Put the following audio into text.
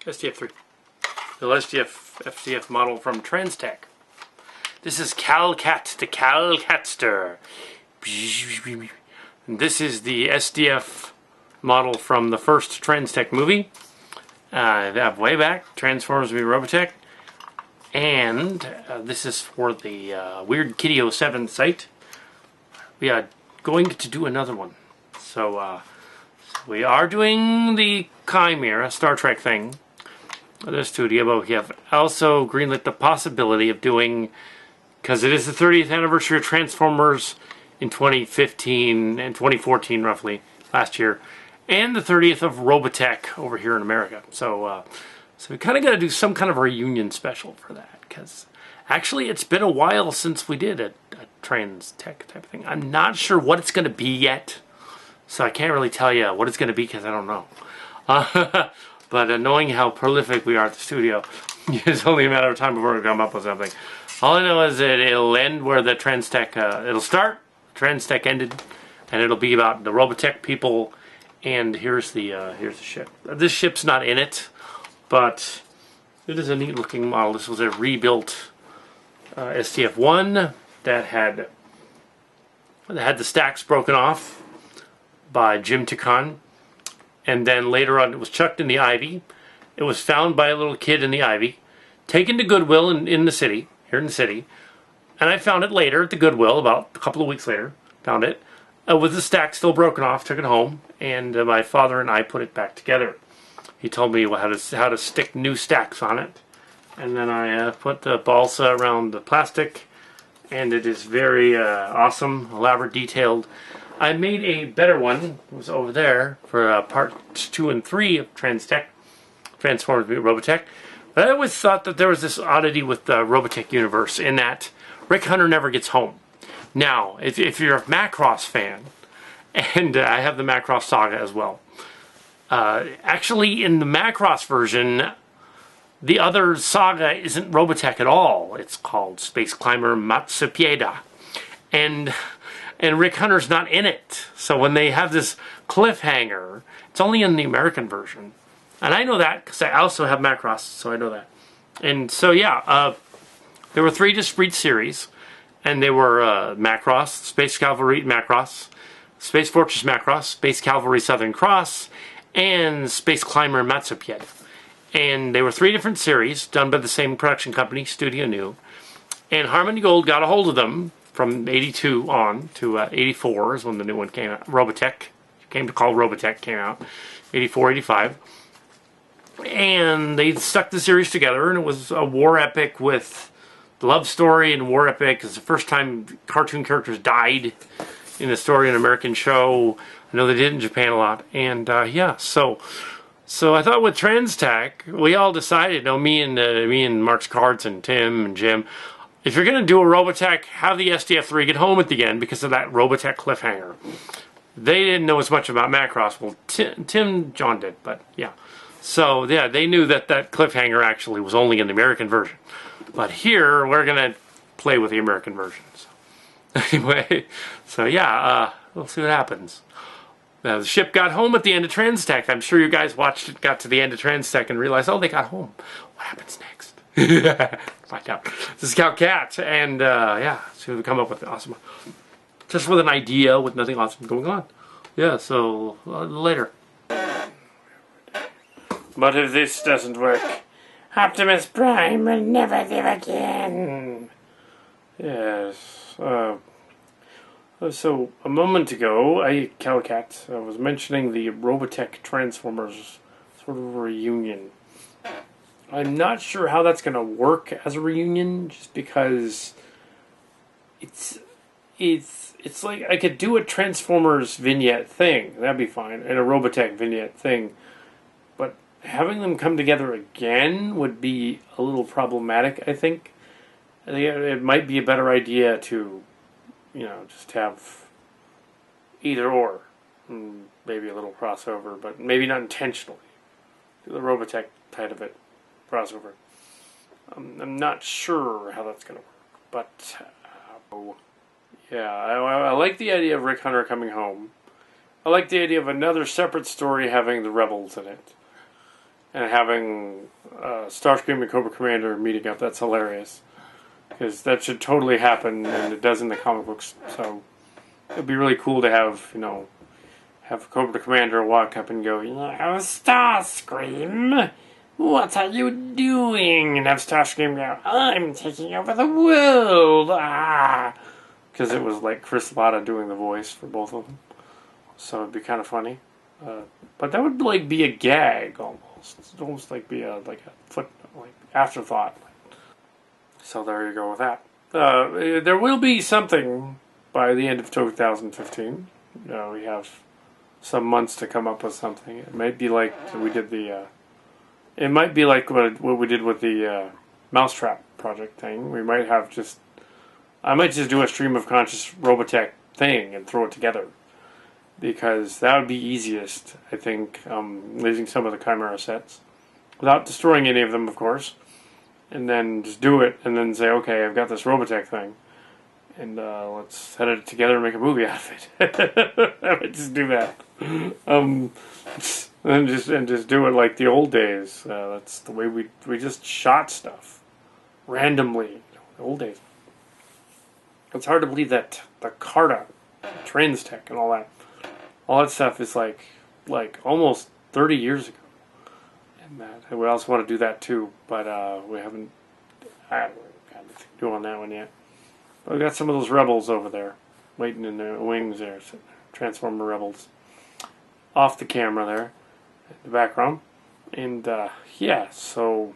SDF-3. The SDF model from Transtech. This is Kal Kat, the Kal Katster. This is the SDF model from the first Transtech movie. Way back, Transformers v Robotech. And this is for the Weird Kitty 07 site. We are going to do another one. So we are doing the Chimera Star Trek thing in the studio, but we have also greenlit the possibility of doing, because it is the 30th anniversary of Transformers in 2015 and 2014 roughly, last year, and the 30th of Robotech over here in America. So we kind of got to do some kind of reunion special for that, because actually it's been a while since we did a Transtech type of thing. I'm not sure what it's going to be yet, so I can't really tell you what it's going to be because I don't know. But knowing how prolific we are at the studio, it's only a matter of time before we come up with something. All I know is that it'll end where the Transtech, it'll start, Transtech ended, and it'll be about the Robotech people. And here's the ship. This ship's not in it, but it is a neat looking model. This was a rebuilt SDF-1 that had the stacks broken off by Jim Tican. And then later on it was chucked in the Ivy. It was found by a little kid in the Ivy, taken to Goodwill in the city, here in the city. And I found it later at the Goodwill, about a couple of weeks later, found it. With the stack still broken off, took it home, and my father and I put it back together. He told me how to stick new stacks on it. And then I put the balsa around the plastic, and it is very awesome, elaborate, detailed. I made a better one. It was over there for parts 2 and 3 of Transtech, Transformers v Robotech. But I always thought that there was this oddity with the Robotech universe in that Rick Hunter never gets home. Now, if you're a Macross fan, and I have the Macross Saga as well, actually in the Macross version, the other saga isn't Robotech at all. It's called Space Climber Matsupieda. And Rick Hunter's not in it. So when they have this cliffhanger, it's only in the American version. And I know that because I also have Macross, so I know that. And so yeah, there were 3 discrete series. And they were Macross, Space Cavalry Macross, Space Fortress Macross, Space Cavalry Southern Cross, and Space Climber Matsupied. And they were 3 different series done by the same production company, Studio New. And Harmony Gold got a hold of them from 82 on to 84 is when the new one came out. Robotech, came to call Robotech, came out. 84, 85. And they stuck the series together, and it was a war epic with love story and war epic. It's the first time cartoon characters died in a story in an American show. I know they did in Japan a lot. And yeah, so I thought with Transtech, we all decided, me and Mark's Cards and Tim and Jim, if you're going to do a Robotech, have the SDF-3 get home at the end because of that Robotech cliffhanger. They didn't know as much about Macross. Well, John did, but yeah. So yeah, they knew that cliffhanger actually was only in the American version. But here, we're going to play with the American version. So anyway, so yeah, we'll see what happens. Now, the ship got home at the end of Transtech. I'm sure you guys watched it, got to the end of Transtech, and realized, oh, they got home. What happens next? Find out. This is Kal Kat, and yeah, see what we come up with. Awesome. Just with an idea, with nothing awesome going on. Yeah, so later. But if this doesn't work, Optimus Prime will never live again. Yes. So a moment ago, Kal Kat, was mentioning the Robotech Transformers sort of reunion. I'm not sure how that's going to work as a reunion, just because it's like I could do a Transformers vignette thing, that'd be fine, and a Robotech vignette thing, but having them come together again would be a little problematic, I think. I think it might be a better idea to, just have either or. Maybe a little crossover, but maybe not intentionally. Do the Robotech side of it crossover. I'm not sure how that's going to work, but yeah, I like the idea of Rick Hunter coming home. I like the idea of another separate story having the Rebels in it. and having Starscream and Cobra Commander meeting up. That's hilarious. Because that should totally happen, and it does in the comic books. So it'd be really cool to have, have Cobra Commander walk up and go, Starscream, what are you doing? And have Starscream go, I'm taking over the world. Because it was like Chris Latta doing the voice for both of them. So it'd be kind of funny. But that would like be a gag almost. It'd almost like be a afterthought. So there you go with that. There will be something by the end of 2015. We have some months to come up with something. It might be like we did it might be like what we did with the Mousetrap project thing. We might have I might just do a stream of conscious Robotech thing and throw it together. Because that would be easiest, I think, using some of the Chimera sets. Without destroying any of them, of course. And then just do it, and then say, okay, I've got this Robotech thing, and let's edit it together and make a movie out of it. I would just do that, and just do it like the old days. That's the way we just shot stuff randomly. The old days. It's hard to believe that the Carta, Trends Tech, and all that stuff is like almost 30 years ago. And we also want to do that too, but we haven't got anything to do on that one yet. But we got some of those rebels over there, waiting in the wings there, Transformer rebels, off the camera there, in the background. And yeah, so